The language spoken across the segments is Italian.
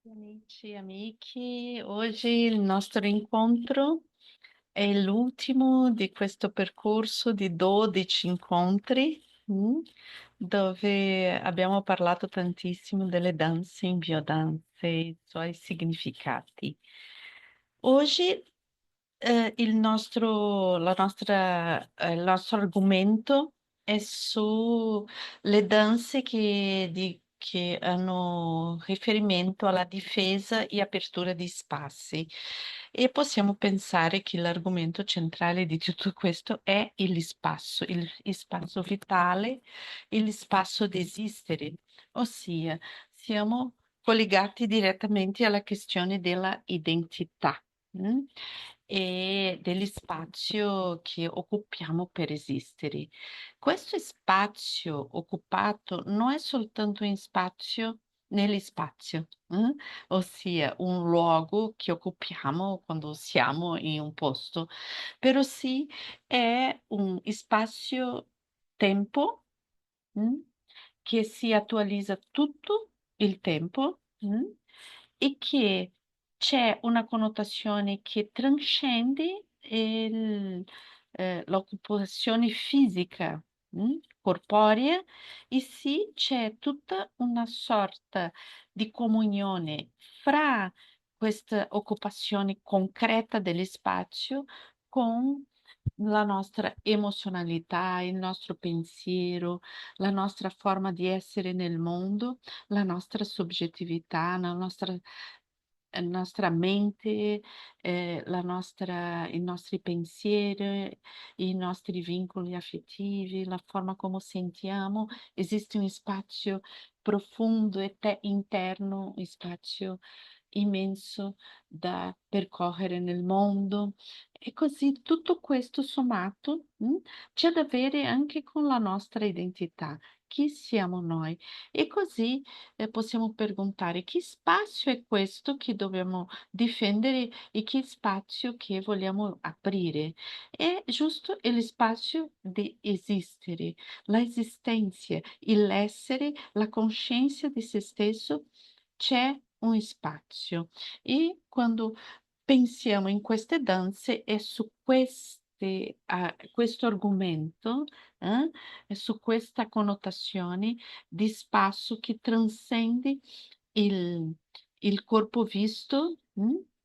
Amici e amiche, oggi il nostro incontro è l'ultimo di questo percorso di 12 incontri, dove abbiamo parlato tantissimo delle danze in biodanze, i suoi significati. Oggi il nostro argomento è sulle danze che hanno riferimento alla difesa e apertura di spazi. E possiamo pensare che l'argomento centrale di tutto questo è il spazio, il spazio vitale, il spazio di esistere, ossia siamo collegati direttamente alla questione della identità. mm? E dello spazio che occupiamo per esistere. Questo spazio occupato non è soltanto un spazio nell'spazio, ossia un luogo che occupiamo quando siamo in un posto, però sì è un spazio-tempo mm, che si attualizza tutto il tempo e che c'è una connotazione che trascende l'occupazione fisica, corporea, e sì c'è tutta una sorta di comunione fra questa occupazione concreta dello spazio con la nostra emozionalità, il nostro pensiero, la nostra forma di essere nel mondo, la nostra soggettività, la nostra mente, i nostri pensieri, i nostri vincoli affettivi, la forma come sentiamo. Esiste un spazio profondo e interno, un spazio immenso da percorrere nel mondo. E così tutto questo sommato, c'è da avere anche con la nostra identità. Chi siamo noi? E così possiamo perguntare che spazio è questo che dobbiamo difendere e che spazio che vogliamo aprire. È giusto lo spazio di esistere, la esistenza, l'essere, la coscienza di se stesso, c'è un spazio. E quando pensiamo in queste danze è su questo argomento, e su questa connotazione di spazio che transcende il, il corpo visto,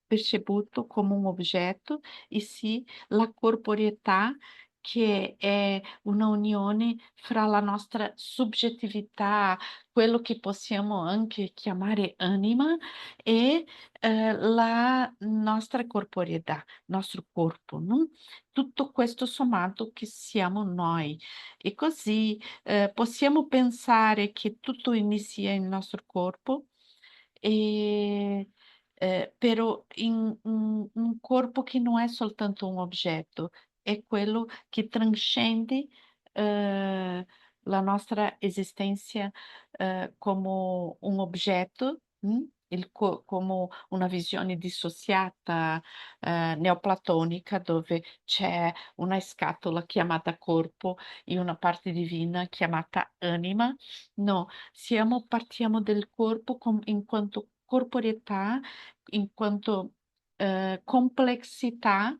perceputo come un oggetto, e sì la corporeità che è una unione fra la nostra soggettività, quello che possiamo anche chiamare anima, e la nostra corporeità, nostro corpo, no? Tutto questo sommato che siamo noi. E così possiamo pensare che tutto inizia nel nostro corpo, e, però in un corpo che non è soltanto un oggetto, è quello che trascende la nostra esistenza come un oggetto, come una visione dissociata neoplatonica dove c'è una scatola chiamata corpo e una parte divina chiamata anima. No, partiamo del corpo in quanto corporeità, in quanto complessità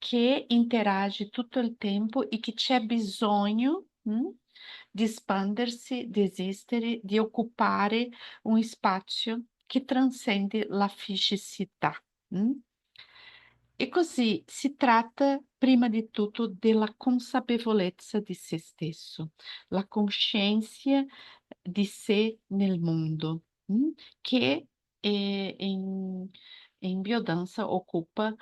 che interage tutto il tempo e che c'è bisogno, di espandersi, di esistere, di occupare un spazio che transcende la fisicità. mm? E così si tratta prima di tutto della consapevolezza di se stesso, la coscienza di sé nel mondo, che in biodanza occupa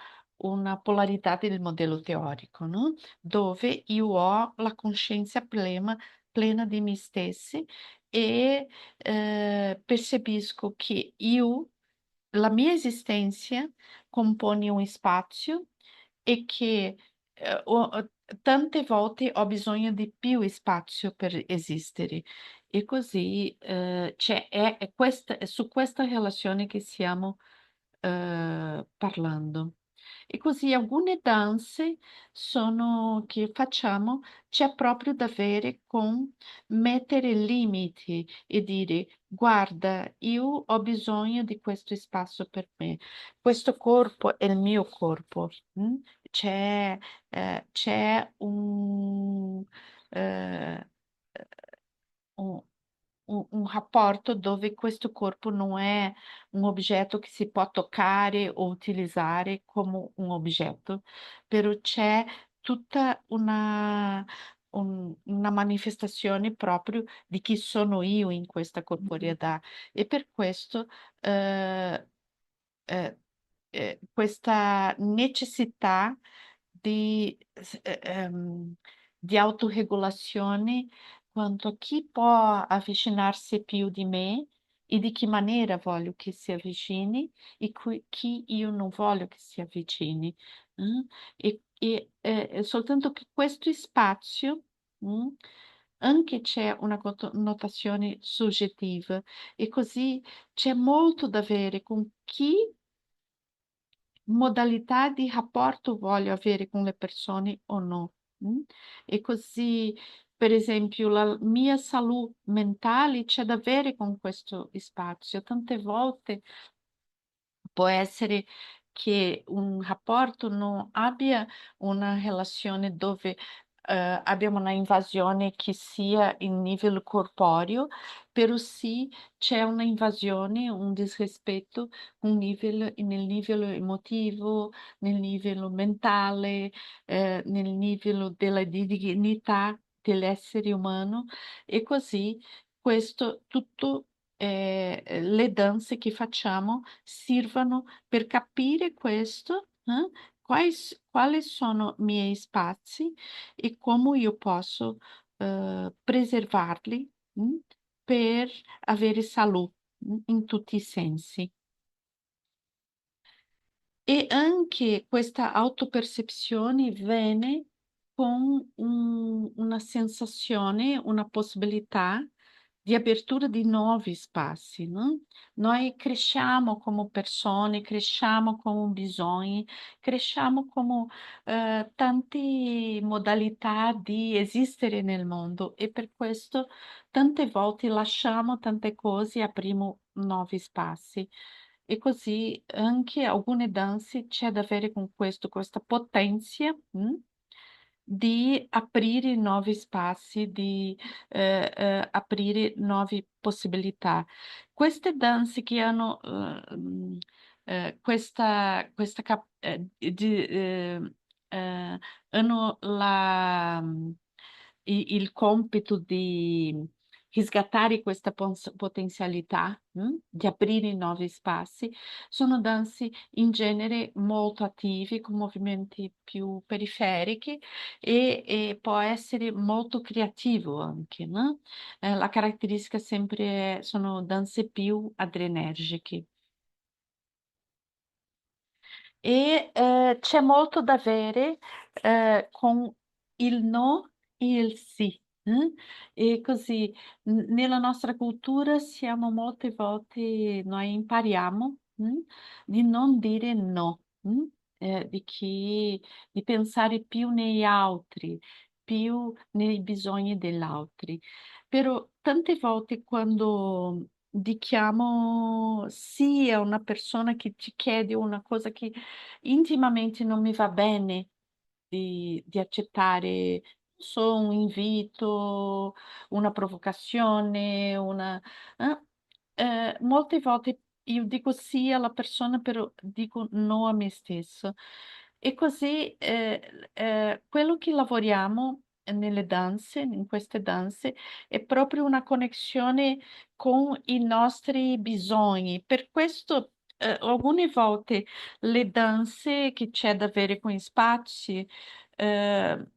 una polarità del modello teorico, no? Dove io ho la coscienza plena di me stessi e percepisco che la mia esistenza compone un spazio e che tante volte ho bisogno di più spazio per esistere. E così è su questa relazione che stiamo parlando. E così alcune danze che facciamo c'è proprio da avere con mettere limiti e dire: guarda, io ho bisogno di questo spazio per me, questo corpo è il mio corpo. Mm? C'è c'è eh, un, un rapporto dove questo corpo non è un oggetto che si può toccare o utilizzare come un oggetto, però c'è tutta una manifestazione proprio di chi sono io in questa corporeità e per questo eh, questa necessità di, di autoregolazione quanto a chi può avvicinarsi più di me e di che maniera voglio che si avvicini e chi io non voglio che si avvicini. Mm? Soltanto che questo spazio, mm, anche c'è una connotazione soggettiva e così c'è molto da avere con chi modalità di rapporto voglio avere con le persone o no. Mm? E così, per esempio, la mia salute mentale c'è da avere con questo spazio. Tante volte può essere che un rapporto non abbia una relazione dove abbiamo una invasione che sia in livello corporeo, però sì c'è una invasione, un disrispetto nel livello emotivo, nel livello mentale, nel livello della dignità dell'essere umano e così questo tutto le danze che facciamo sirvano per capire questo, quali sono i miei spazi e come io posso preservarli, per avere salute, in tutti i sensi. E anche questa autopercezione viene con una sensazione, una possibilità di apertura di nuovi spazi, no? Noi cresciamo come persone, cresciamo come bisogni, cresciamo come tante modalità di esistere nel mondo e per questo tante volte lasciamo tante cose e apriamo nuovi spazi. E così anche alcune danze c'è da avere con questo, questa potenza, di aprire nuovi spazi, di aprire nuove possibilità. Queste danze che hanno hanno il compito di riscattare questa potenzialità, di aprire nuovi spazi, sono danze in genere molto attivi, con movimenti più periferici e può essere molto creativo anche, no? La caratteristica sempre sono danze più adrenergiche. E c'è molto da avere con il no e il sì. E così nella nostra cultura siamo molte volte, noi impariamo di non dire no, di pensare più negli altri, più nei bisogni degli altri. Però tante volte quando dichiamo sì a una persona che ci chiede una cosa che intimamente non mi va bene di accettare, non so, un invito, una provocazione, molte volte io dico sì alla persona, però dico no a me stesso. E così quello che lavoriamo nelle danze, in queste danze, è proprio una connessione con i nostri bisogni. Per questo, alcune volte le danze che c'è da avere con gli spazi, eh,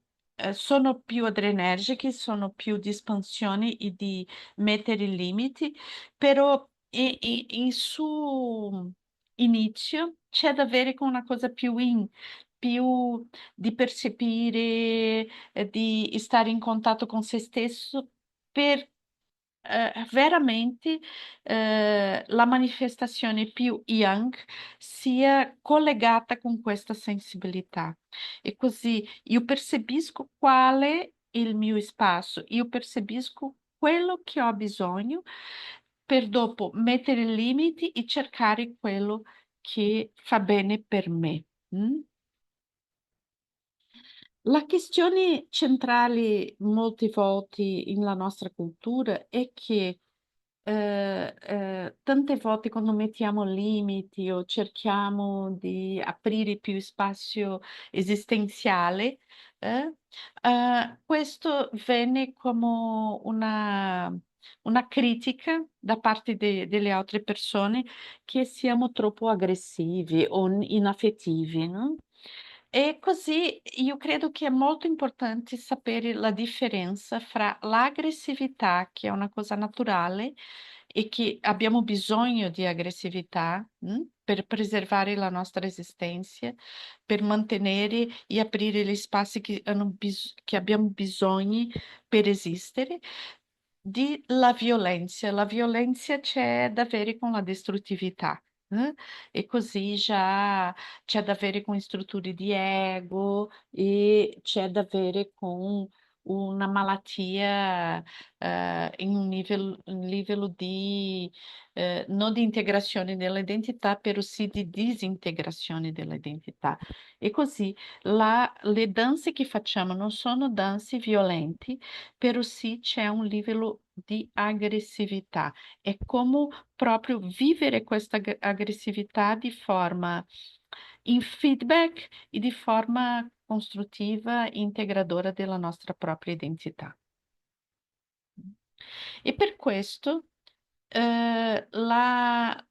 sono più adrenergiche, sono più di espansione e di mettere limiti, però in suo inizio c'è da avere con una cosa più di percepire, di stare in contatto con se stesso veramente la manifestazione più yang sia collegata con questa sensibilità. E così io percepisco qual è il mio spazio, io percepisco quello che ho bisogno per dopo mettere limiti e cercare quello che fa bene per me. Mm? La questione centrale molte volte nella nostra cultura è che tante volte quando mettiamo limiti o cerchiamo di aprire più spazio esistenziale, questo viene come una critica da parte delle altre persone che siamo troppo aggressivi o inaffettivi, no? E così io credo che è molto importante sapere la differenza fra l'aggressività, che è una cosa naturale e che abbiamo bisogno di aggressività, per preservare la nostra esistenza, per mantenere e aprire gli spazi che abbiamo bisogno per esistere, di la violenza. La violenza c'è da avere con la distruttività. E così già c'è da avere con strutture di ego e c'è da avere con una malattia in un livello di non di integrazione dell'identità, però sì di disintegrazione dell'identità. E così le danze che facciamo non sono danze violenti, però sì c'è un livello di aggressività. È come proprio vivere questa aggressività di forma in feedback e di forma costruttiva e integradora della nostra propria identità. E per questo la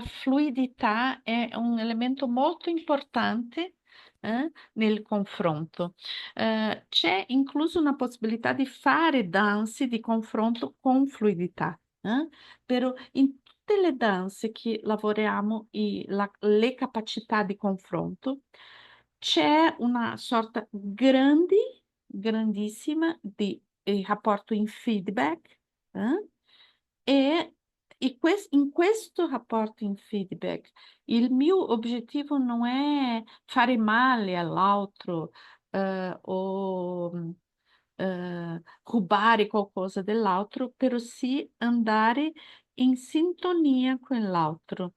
fluidità è un elemento molto importante nel confronto. C'è incluso una possibilità di fare danze di confronto con fluidità, però in tutte le danze che lavoriamo le capacità di confronto, c'è una sorta grandissima di rapporto in feedback, eh? E, in questo rapporto in feedback, il mio obiettivo non è fare male all'altro o rubare qualcosa dell'altro, però sì andare in sintonia con l'altro.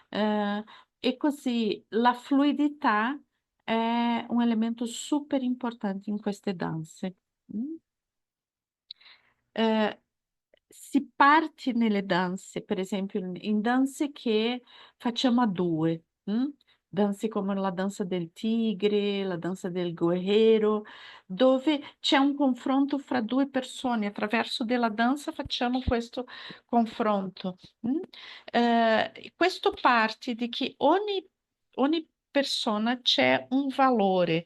E così la fluidità è un elemento super importante in queste danze. mm. Eh, si parte nelle danze, per esempio in danze che facciamo a due, danze come la danza del tigre, la danza del guerriero, dove c'è un confronto fra due persone, attraverso della danza facciamo questo confronto. Questo parte di che ogni persona c'è un valore.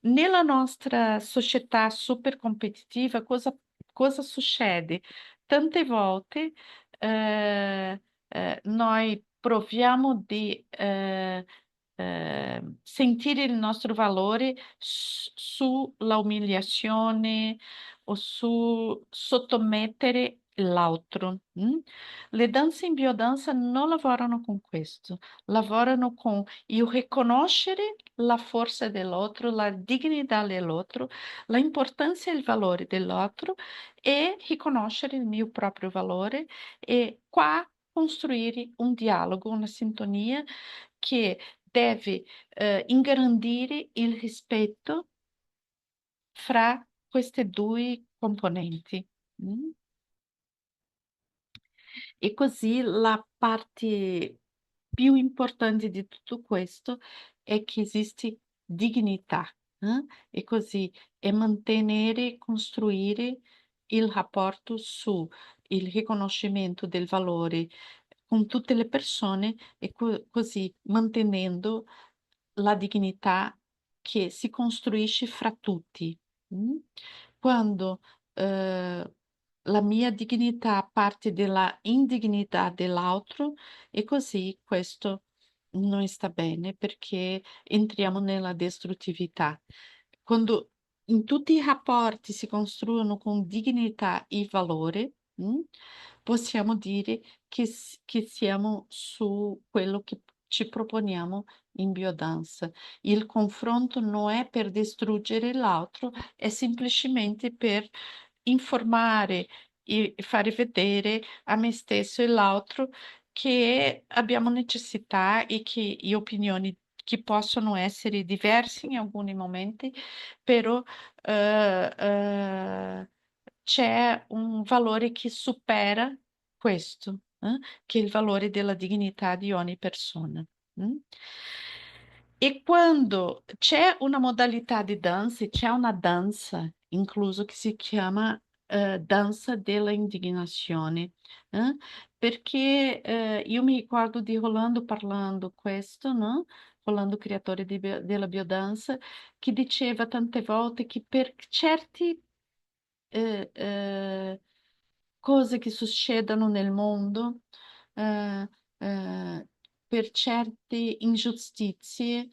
Nella nostra società super competitiva, cosa succede? Tante volte noi proviamo di sentire il nostro valore sulla umiliazione o su sottomettere l'altro. Le danze in biodanza non lavorano con questo, lavorano con il riconoscere la forza dell'altro, la dignità dell'altro, la importanza e il valore dell'altro e riconoscere il mio proprio valore e qua costruire un dialogo, una sintonia che deve ingrandire il rispetto fra queste due componenti. mm? E così la parte più importante di tutto questo è che esiste dignità, e così è mantenere e costruire il rapporto su il riconoscimento del valore con tutte le persone e così mantenendo la dignità che si costruisce fra tutti. mm? Quando la mia dignità parte dalla indignità dell'altro e così questo non sta bene perché entriamo nella distruttività. Quando in tutti i rapporti si costruono con dignità e valore, mm, possiamo dire che siamo su quello che ci proponiamo in biodanza. Il confronto non è per distruggere l'altro, è semplicemente per informare e fare vedere a me stesso e l'altro che abbiamo necessità e opinioni che possono essere diverse in alcuni momenti, però c'è un valore che supera questo, che è il valore della dignità di ogni persona. Mm? E quando c'è una modalità di danza, c'è una danza incluso che si chiama danza della indignazione, eh? Perché io mi ricordo di Rolando parlando questo, no? Rolando, creatore della biodanza, che diceva tante volte che per certi eh, eh, cose che succedono nel mondo, eh, eh, per certe ingiustizie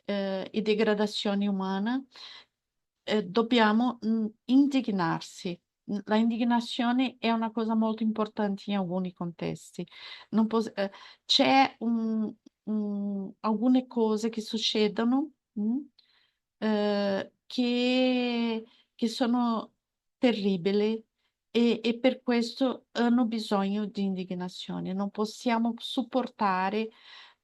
e degradazioni umane, dobbiamo indignarsi. La indignazione è una cosa molto importante in alcuni contesti. Non pos- c'è alcune cose che succedono che sono terribili e per questo hanno bisogno di indignazione. Non possiamo supportare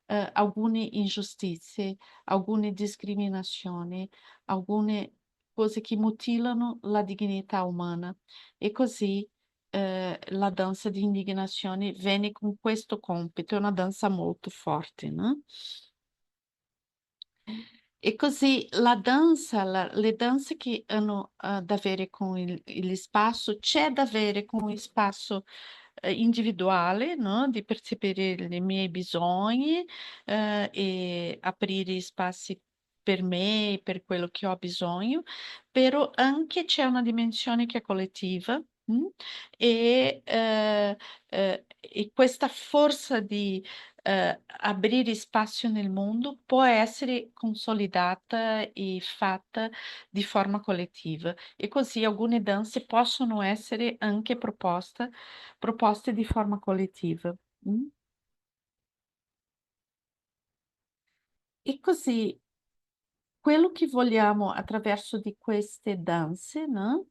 alcune ingiustizie, alcune discriminazioni, alcune cose che mutilano la dignità umana. E così la danza di indignazione viene con questo compito, è una danza molto forte, no? E così la danza, le danze che hanno da avere con il spazio, c'è da avere con il spazio individuale, no? Di percepire i miei bisogni e aprire spazi per me, per quello che ho bisogno, però anche c'è una dimensione che è collettiva. E, e questa forza di aprire spazio nel mondo può essere consolidata e fatta di forma collettiva e così alcune danze possono essere anche proposte di forma collettiva. Mm? E così quello che vogliamo attraverso di queste danze, no?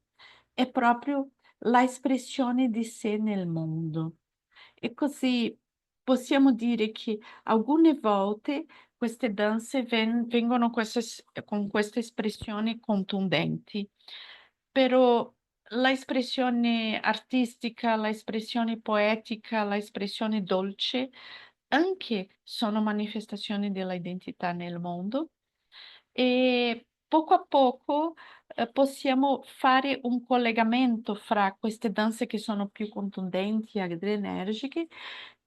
È proprio la espressione di sé nel mondo. E così possiamo dire che alcune volte queste danze vengono con queste espressioni contundenti, però la espressione artistica, la espressione poetica, la espressione dolce anche sono manifestazioni della identità nel mondo e poco a poco possiamo fare un collegamento fra queste danze che sono più contundenti ed energiche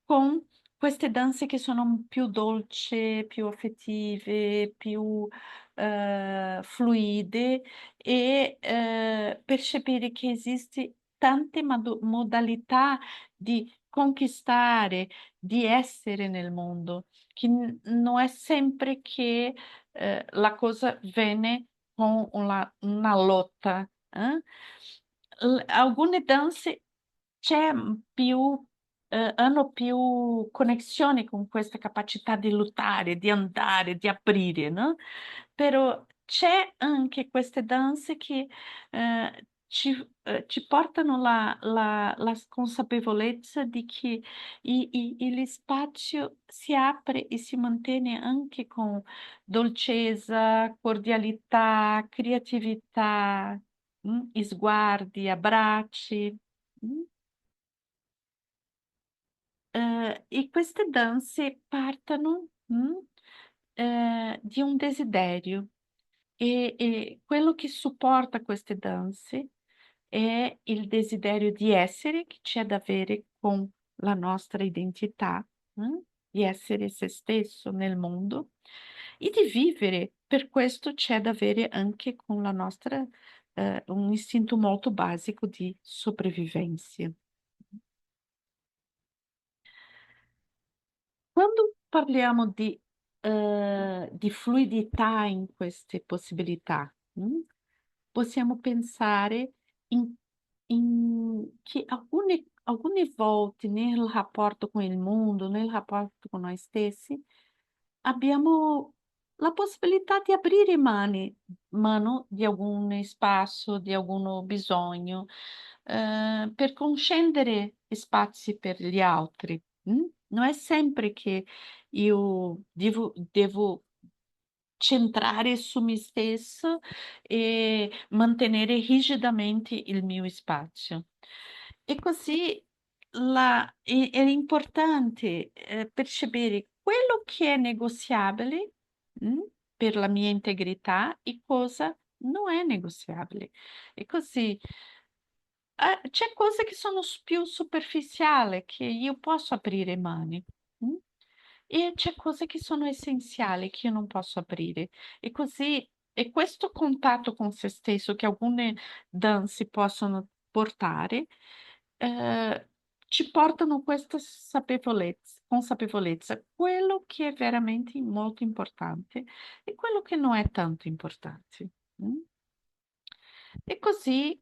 con queste danze che sono più dolci, più affettive, più fluide e percepire che esiste tante modalità di conquistare, di essere nel mondo, che non è sempre che la cosa viene con una lotta. Alcune danze c'è più, hanno più connessione con questa capacità di lottare, di andare, di aprire, no? Però c'è anche queste danze che ci portano la consapevolezza di che lo spazio si apre e si mantiene anche con dolcezza, cordialità, creatività, sguardi, abbracci. mm. E queste danze partono di un desiderio e quello che supporta queste danze è il desiderio di essere che c'è da avere con la nostra identità, di essere se stesso nel mondo e di vivere. Per questo c'è da avere anche con la nostra, un istinto molto basico di sopravvivenza. Quando parliamo di fluidità in queste possibilità, possiamo pensare in che alcune alcune volte nel rapporto con il mondo, nel rapporto con noi stessi, abbiamo la possibilità di aprire mano di alcun spazio, di alcun bisogno, per concedere spazi per gli altri, Non è sempre che io devo centrare su me stesso e mantenere rigidamente il mio spazio. E così è importante, percepire quello che è negoziabile, mh, per la mia integrità e cosa non è negoziabile. E così, c'è cose che sono più superficiali, che io posso aprire mani, mh? E c'è cose che sono essenziali che io non posso aprire. E così e questo contatto con se stesso che alcune danze possono portare, ehm, ci portano questa consapevolezza, quello che è veramente molto importante e quello che non è tanto importante, mh? E così,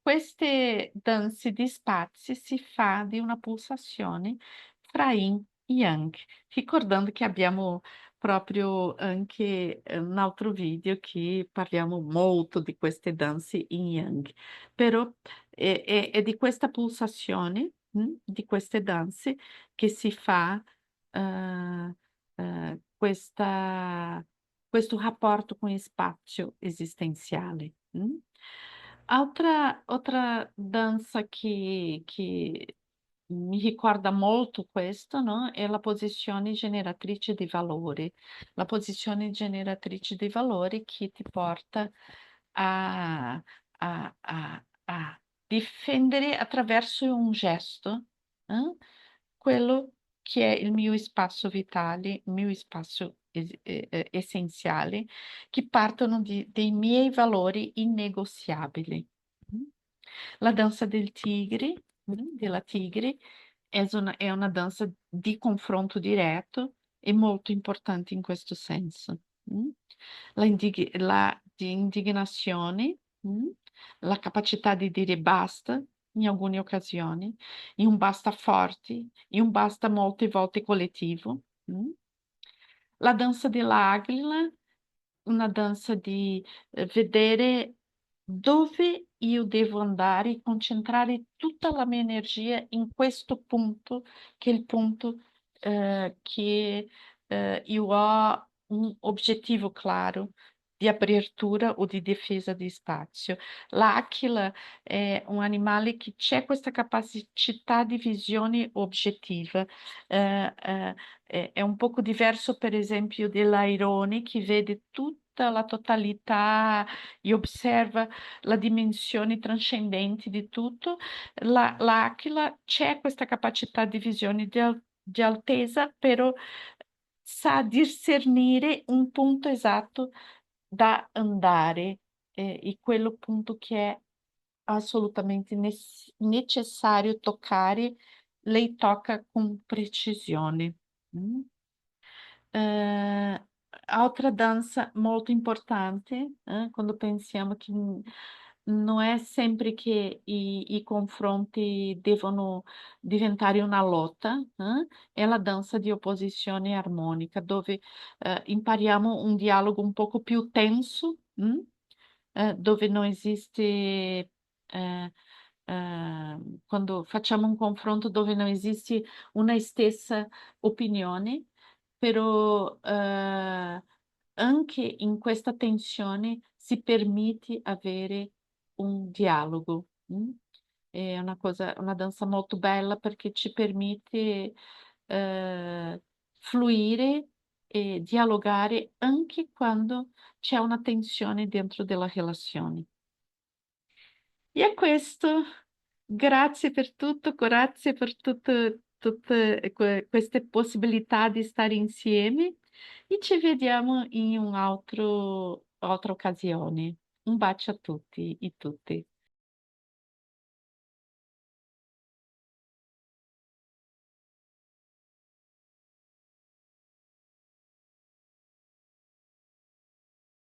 queste danze di spazi si fa di una pulsazione fra Yin e Yang, ricordando che abbiamo proprio anche, un altro video che parliamo molto di queste danze Yin Yang. Però è di questa pulsazione, di queste danze che si fa, uhm, questo rapporto com o spazio esistenziale. Outra dança que mi ricorda molto questo, no, è la posizione generatrice di valori. La posizione generatrice di valori che ti porta a a difendere attraverso un gesto, quello che è il mio spazio vitale, il mio spazio essenziale, che partono dei miei valori innegoziabili. Mh. La danza del tigre, della tigre, è una danza di confronto diretto e molto importante in questo senso. Mh. La di indignazione, la capacità di dire basta in alcune occasioni, e un basta forte, e un basta molte volte collettivo. La danza dell'aquila, una danza di, vedere dove io devo andare e concentrare tutta la mia energia in questo punto, che è il punto, che, io ho un obiettivo claro di apertura o di difesa di spazio. L'aquila è un animale che c'è questa capacità di visione oggettiva, è un poco diverso per esempio dell'airone che vede tutta la totalità e osserva la dimensione trascendente di tutto. L'aquila c'è questa capacità di visione di altezza, però sa discernere un punto esatto da andare, e quello punto che è assolutamente necessario toccare, lei tocca con precisione. Mh. Ehm, Altra danza molto importante, quando pensiamo che, non è sempre che i confronti devono diventare una lotta, è la danza di opposizione armonica, dove, impariamo un dialogo un poco più tenso, dove non esiste, ehm quando facciamo un confronto dove non esiste una stessa opinione, però, anche in questa tensione si permette avere un dialogo, È una danza molto bella perché ci permette, fluire e dialogare anche quando c'è una tensione dentro della relazione. E è questo. Grazie per tutto, grazie per tutte queste possibilità di stare insieme e ci vediamo in un altra occasione. Un bacio a tutti e tutte.